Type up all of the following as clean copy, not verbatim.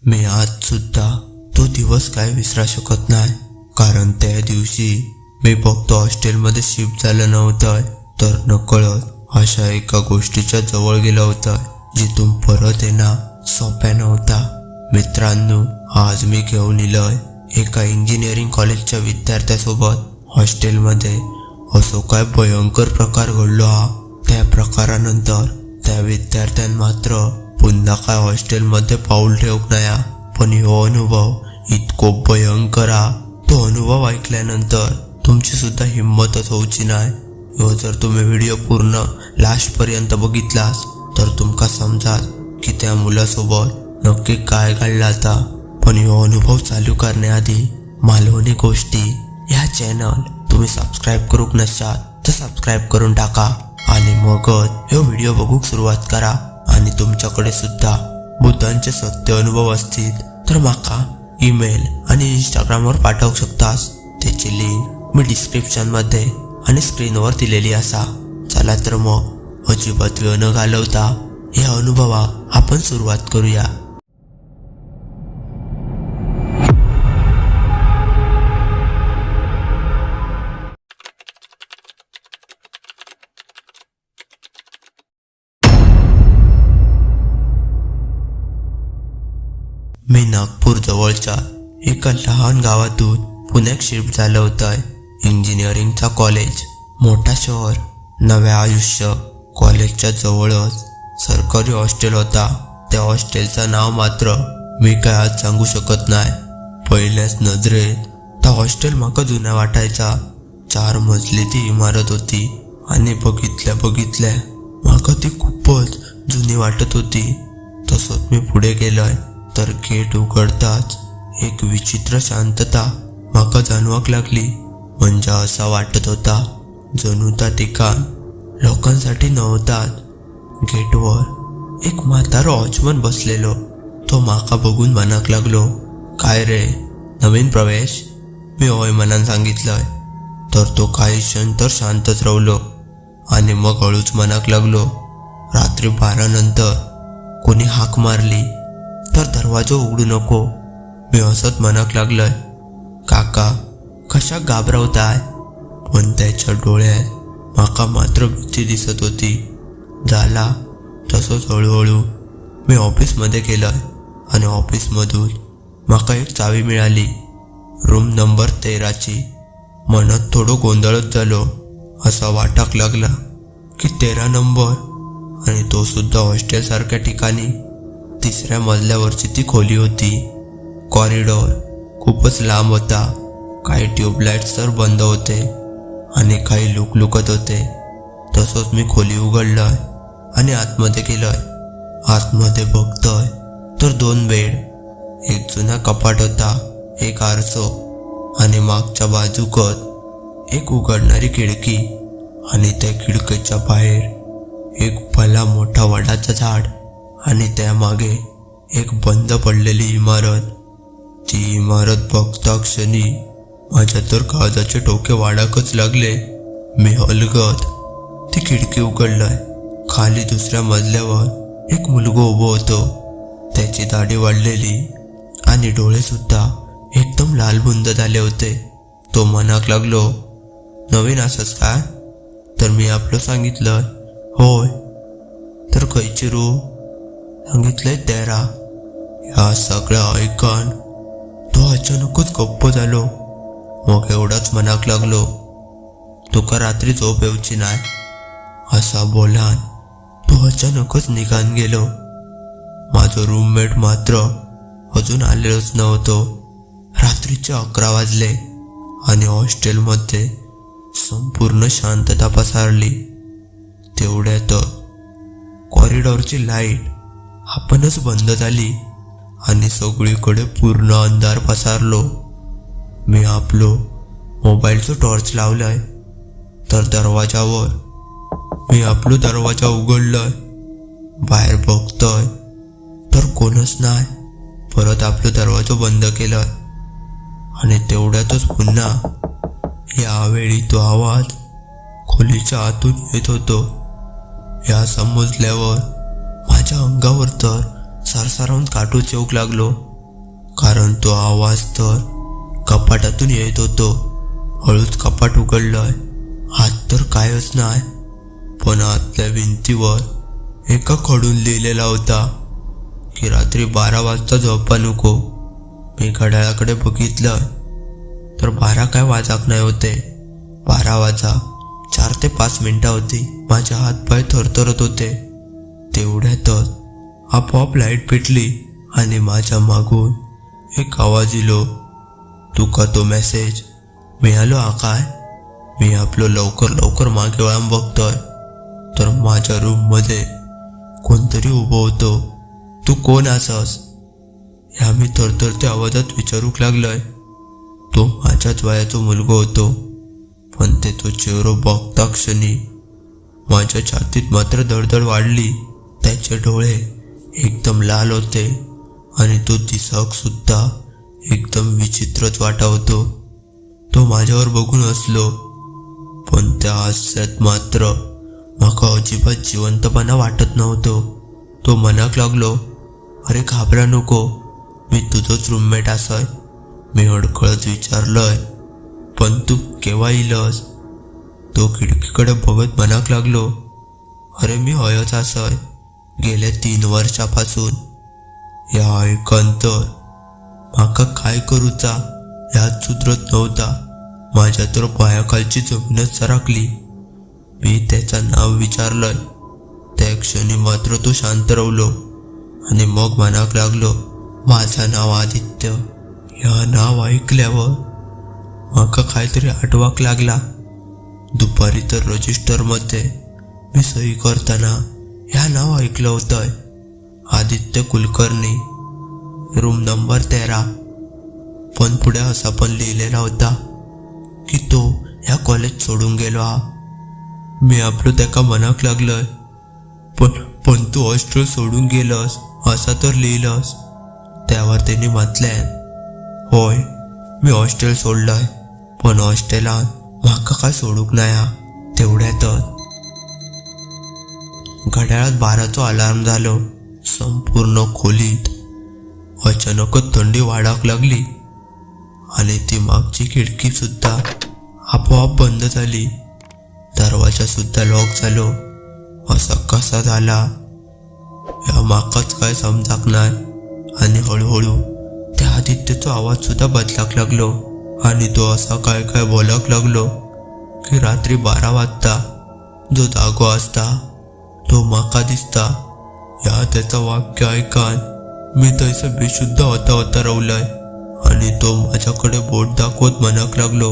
मी आज सुद्धा तो दिवस काय विसरा शकत नाही, कारण त्या दिवशी मी फक्त हॉस्टेलमध्ये शिफ्ट झालं नव्हतं, तर नकळत अशा एका गोष्टीच्या जवळ गेलं होतं जिथून परत येणं सोप्या नव्हता. मित्रांनो, आज मी घेऊन इलोय एका इंजिनिअरिंग कॉलेजच्या विद्यार्थ्यासोबत हॉस्टेलमध्ये असो काय भयंकर प्रकार घडलो हा. त्या प्रकारानंतर त्या विद्यार्थ्यान मात्र पुन्हा काय हॉस्टेलमध्ये पाऊल ठेवक नाही. पण ह्यो अनुभव इतको भयंकर हा. तो अनुभव ऐकल्यानंतर तुमची सुद्धा हिंमतच होऊची नाही. ह्यो जर तुम्ही व्हिडिओ पूर्ण लास्ट पर्यंत बघितलास तर तुमका समजाल की त्या मुलासोबत नक्की काय घडलं आता. पण ह्यो अनुभव चालू करण्याआधी मालवणी गोष्टी ह्या चॅनल तुम्ही सबस्क्राईब करूक नसाल तर सबस्क्राईब करून टाका आणि मगच ह्यो व्हिडिओ बघूक सुरुवात करा. आणि तुमच्याकडे सुद्धा बुद्धांचे सत्य अनुभव असतील तर माका ईमेल आणि इंस्टाग्रामवर पाठवू शकतास. त्याची लिंक मी डिस्क्रिप्शन मध्ये आणि स्क्रीनवर दिलेली असा. चला तर मग अजिबात वेळ न घालवता या अनुभवाक आपण सुरुवात करूया. मी नागपूर जवळच्या एका लहान गावातून पुण्यात शिफ्ट झालं होतं. इंजिनिअरिंगचा कॉलेज, मोठा शहर, नवे आयुष्य. कॉलेजच्या जवळच सरकारी हॉस्टेल होता. त्या हॉस्टेलचं नाव मात्र मी काय आज सांगू शकत नाही. पहिल्याच नजरेत त्या हॉस्टेल माका जुना वाटायचा. 4 मजली ती इमारत होती आणि बघितल्या माका ती खूपच जुनी वाटत होती. तसंच मी पुढे गेलोय तर गेट उघडताच एक विचित्र शांतता माका जाणवाक लागली. म्हणजे असा वाटत होता जणू त्या ठिकाण लोकांसाठी नव्हतात. गेटवर एक म्हातारा वॉचमन बसलेलो. तो माका बघून मनाक लागलो, काय रे, नवीन प्रवेश? मी होय मनान सांगितलंय. तर तो काही क्षण तर शांतच राहिलो आणि मग हळूच मनाक लागलो, रात्री 12 नंतर कोणी हाक मारली तर दरवाजा उघडू नको. मी हसत मनाक लागलंय, काका कशा घाबरवताय? पण त्याच्या डोळ्यात माका मात्र भीती दिसत होती. झाला तसंच हळूहळू मी ऑफिसमध्ये गेलोय आणि ऑफिसमधून माका एक चावी मिळाली, रूम नंबर 13ची. मनात थोडं गोंधळत झालो. असा वाटाक लागला की 13 नंबर आणि तो सुद्धा हॉस्टेल सारख्या ठिकाणी. 3ऱ्या मजल्यावरची ती खोली होती. कॉरिडॉर खूपच लांब होता. काही ट्यूबलाइट्स तर बंद होते आणि काही लुकलुकत होते. तसंच मी खोली उघडलंय आणि आतमध्ये गेलोय. आतमध्ये बघतोय तर 2 बेड, एक जुना कपाट होता, एक आरसो आणि मागच्या बाजूकत एक उघडणारी खिडकी. आणि त्या खिडकीच्या बाहेर एक भला मोठा वडाचा झाड आणि त्यामागे एक बंद पडलेली इमारत. ती इमारत बघता क्षणी माझ्या तर काळजाचे ठोके वाढाकच लागले. मी हलगत ती खिडकी उघडलंय. खाली 2ऱ्या मजल्यावर एक मुलगा उभो होतो. त्याची दाढी वाढलेली आणि डोळे सुद्धा एकदम लालबुंद झाले होते. तो मनाक लागलो, नवीन असंच काय? तर मी आपलं सांगितलं, होय. तर खयची रूम? सांगितलंय 13. या सगळ्या ऐकून तो अचानकच गप्प झालो. मग एवढाच मनाक लागलो, तुका रात्री झोप येऊची नाही असा बोलान तो अचानकच निघान गेलो. माझं रूममेट मात्र अजून आलेलोच नव्हतो. रात्रीचे 11 वाजले आणि हॉस्टेलमध्ये संपूर्ण शांतता पसरली. तेवढ्यात कॉरिडॉरची लाईट आपणच बंद झाली आणि सगळीकडे पूर्ण अंधार पसरलो. मी आपलो मोबाईलचं टॉर्च लावलाय तर दरवाजा उघडलाय. बाहेर बघतोय तर कोणच नाही. परत आपलं दरवाजा बंद केलाय आणि तेवढ्यातच पुन्हा यावेळी तो आवाज खोलीच्या आतून येत होतो. या समजल्यावर माझ्या अंगावर तर सरसरावून काटू चौक लागलो. कारण तो आवाज तर कपाटातून येत होतो. हळूच कपाट उघडलंय. हात तर कायच नाही, पण आतल्या भिंतीवर एका खडून लिहिलेला होता की रात्री 12 वाजता झोपा नको. मी घड्याळाकडे बघितलं तर 12 काय वाजाक नाही होते. 12 वाजा 4 ते 5 मिनिटं होती. माझे हातपाय थरथरत होते. तेवढ्यातच आपोआप लाईट पेटली आणि माझ्या मागून एक आवाज इलो, तुका तो मेसेज मिळालो हा काय? मी आपलं लवकर लवकर मागे वळून बघतोय तर माझ्या रूममध्ये कोणतरी उभं होतं. तू कोण असस? ह्या मी थरथरत्या आवाजात विचारूक लागलोय. तो माझ्याच वयाचा मुलगा होतो, पण ते तो चेहरा बघता क्षणी माझ्या छातीत मात्र धडधड वाढली. त्याचे डोळे एकदम लाल होते आणि तो दिसाक सुद्धा एकदम विचित्रच वाटावतो. तो माझ्यावर बघून हसलो, पण त्या हास्यात मात्र माका अजिबात जिवंतपणा वाटत नव्हतो. तो मनाक लागलो, अरे घाबरा नको, मी तुझोच रूममेट असय. मी अडखळत विचारलंय, पण तू केव्हा इलस? तो खिडकीकडे बघत मनाक लागलो, अरे मी हयच असय गेल्या 3 वर्षापासून. या ऐकन तर माका काय करूचा ह्यात सुधरत नव्हता. माझ्या तर पायाखालची जमीनच सरकली. मी त्याचं नाव विचारलंय. त्या क्षणी मात्र तो शांत राहिलो आणि मग मनाक लागलो, माझं नाव आदित्य. ह्या नाव ऐकल्यावर माका काहीतरी आठवाक लागला. दुपारी तर रजिस्टरमध्ये मी सही करताना ह्या नाव ऐकलं होतं, आदित्य कुलकर्णी, रूम नंबर 13. पण पुढे असा पण लिहिलेला होता की तो ह्या कॉलेज सोडून गेलो हा. मी आपलं त्याका मनाक लागलंय, पण तू हॉस्टेल सोडून गेलस असा तर लिहिलंस. त्यावर त्यांनी म्हटलंय, होय मी हॉस्टेल सोडलंय, पण हॉस्टेलात माका काय सोडूक नाही हा. तेवढ्यातच घड्याळात 12चा अलार्म झालो. संपूर्ण खोलीत अचानकच थंडी वाढाक लागली आणि ती मागची खिडकी सुद्धा आपोआप बंद झाली. दरवाजा सुद्धा लॉक झालो. असा कसा झाला या माकाच काय समजाक नाही. आणि हळूहळू त्या आदित्यचा आवाज सुद्धा बदलाक लागलो आणि तो असा काय काय बोलाक लागलो की रात्री 12 वाजता जो जागो असता तो माका दिसता. या त्याचा वाक्य ऐकान मी तैसे बेशुद्ध होता रावलाय आणि तो माझ्याकडे बोट दाखवत मनाक लागलो,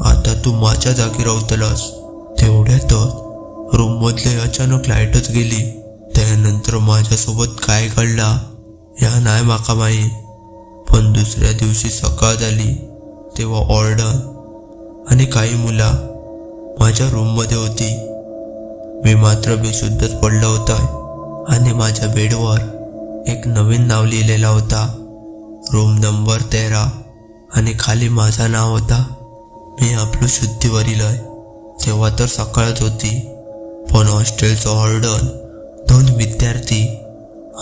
आता तू माझ्या जागी रावतलास. तेवढ्यातच रूम मधले अचानक लाईटच गेली. त्यानंतर माझ्यासोबत काय घडला या नाही माका माहीत. पण दुसऱ्या दिवशी सकाळ झाली तेव्हा ऑर्डन आणि काही मुला माझ्या रूममध्ये होती. मी मात्र बेशुद्धच पडलो होता आणि माझ्या बेडवर एक नवीन नाव लिहिलेला होता, रूम नंबर 13, आणि खाली माझा नाव होता. मी आपलं शुद्धीवर इलय. तेव्हा तर सकाळच होती, पण हॉस्टेलचं ऑर्डन, 2 विद्यार्थी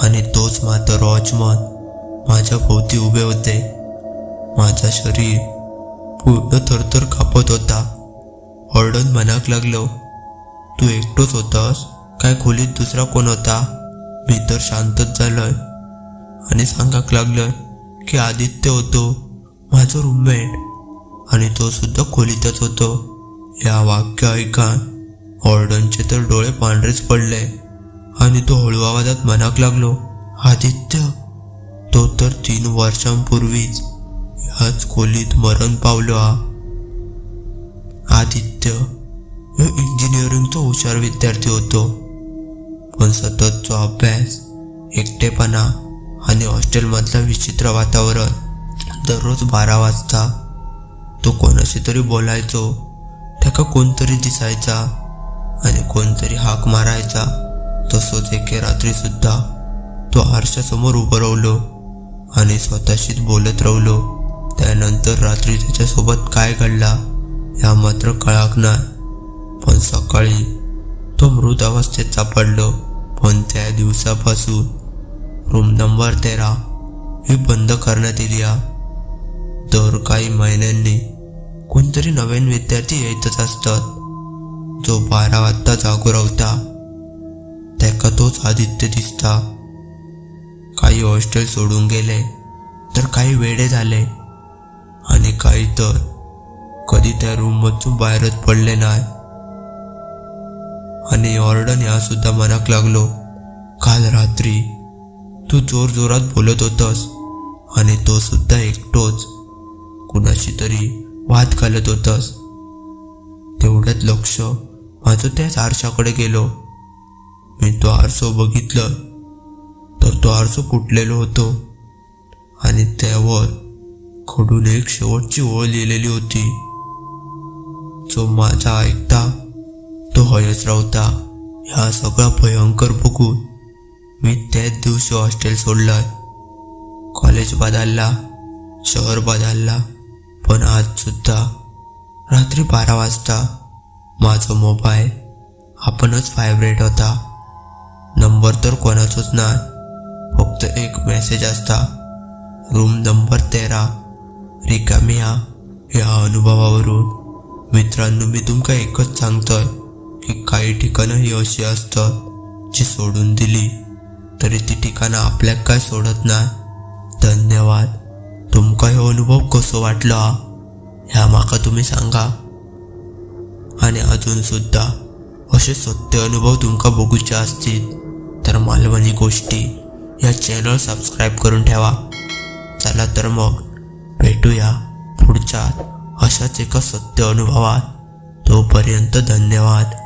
आणि तोच मात्र वॉचमन माझ्या भोवती उभे होते. माझं शरीर पूर्ण थरथर कापत होता. ऑर्डन मनाक लागलो, तू एकटोच होतास काय खोलीत दुसरा कोण होता? मी तर शांतच झालोय आणि सांगाक लागलोय की आदित्य होतो माझा रूममेट आणि तो सुद्धा खोलीतच होतो. या वाक्य ऐकान ऑर्डनचे तर डोळे पांढरेच पडले आणि तो हळू आवाजात मनाक लागलो, आदित्य, तो तर 3 वर्षांपूर्वीच ह्याच खोलीत मरण पावलो हा. आदित्य इंजिनिअरिंगचा हुशार विद्यार्थी होतो, पण सततचा अभ्यास, एकटेपणा आणि हॉस्टेलमधलं विचित्र वातावरण. दररोज 12 वाजता तो कोणाशी तरी बोलायचो. त्याका कोणतरी दिसायचा आणि कोणतरी हाक मारायचा. तसंच एके रात्री सुद्धा तो आरशासमोर उभं राहिलो आणि स्वतःशीच बोलत राहिलो. त्यानंतर रात्री त्याच्यासोबत काय घडला ह्या मात्र कळाक नाही. पण सकाळी तो मृत अवस्थेत सापडलो. पण त्या दिवसापासून रूम नंबर 13 ही बंद करण्यात येली हा. दर काही महिन्यांनी कोणतरी नवीन विद्यार्थी येतच असतात. जो 12 वाजता जागो रावता त्याका तोच आदित्य दिसता. काही हॉस्टेल सोडून गेले तर काही वेडे झाले आणि काही तर कधी त्या रूम मधून बाहेरच पडले नाही. आणि ऑर्डन ह्या सुद्धा मनाक लागलो. काल रात्री तू जोर जोरात बोलत होतस आणि तो सुद्धा एकटोच कुणाशी तरी वाद घालत होतस. तेवढ्यात लक्ष माझं त्याच आरशाकडे गेलो. मी तो आरसो बघितलं तर तो आरसो फुटलेलो होतो आणि त्यावर खडून एक शेवटची ओळ लिहिलेली होती. जो माझा ऐकता तो हयच रावता. ह्या सगळा भयंकर बघून मी त्याच दिवशी हॉस्टेल सोडलंय. कॉलेज बदलला, शहर बदलला, पण आज सुद्धा रात्री 12 वाजता माझा मोबाईल आपणच व्हायब्रेट होता. नंबर तर कोणाचाच नाही, फक्त एक मेसेज असता, रूम नंबर 13 रिकामी हा. या अनुभवावरून मित्रांनो मी तुमका एकच सांगतोय की काही ठिकाणं ही अशी असतात जी सोडून दिली तरी ती ठिकाणं आपल्याक काय सोडत नाही. धन्यवाद. तुमका हे अनुभव कसो वाटलो हा ह्या माका तुम्ही सांगा. आणि अजून सुद्धा असे सत्य अनुभव तुमका बघूचे असतील तर मालवणी गोष्टी या चॅनल सबस्क्राईब करून ठेवा. चला तर मग भेटूया पुढच्या अशाच एका सत्य अनुभवात. तोपर्यंत धन्यवाद.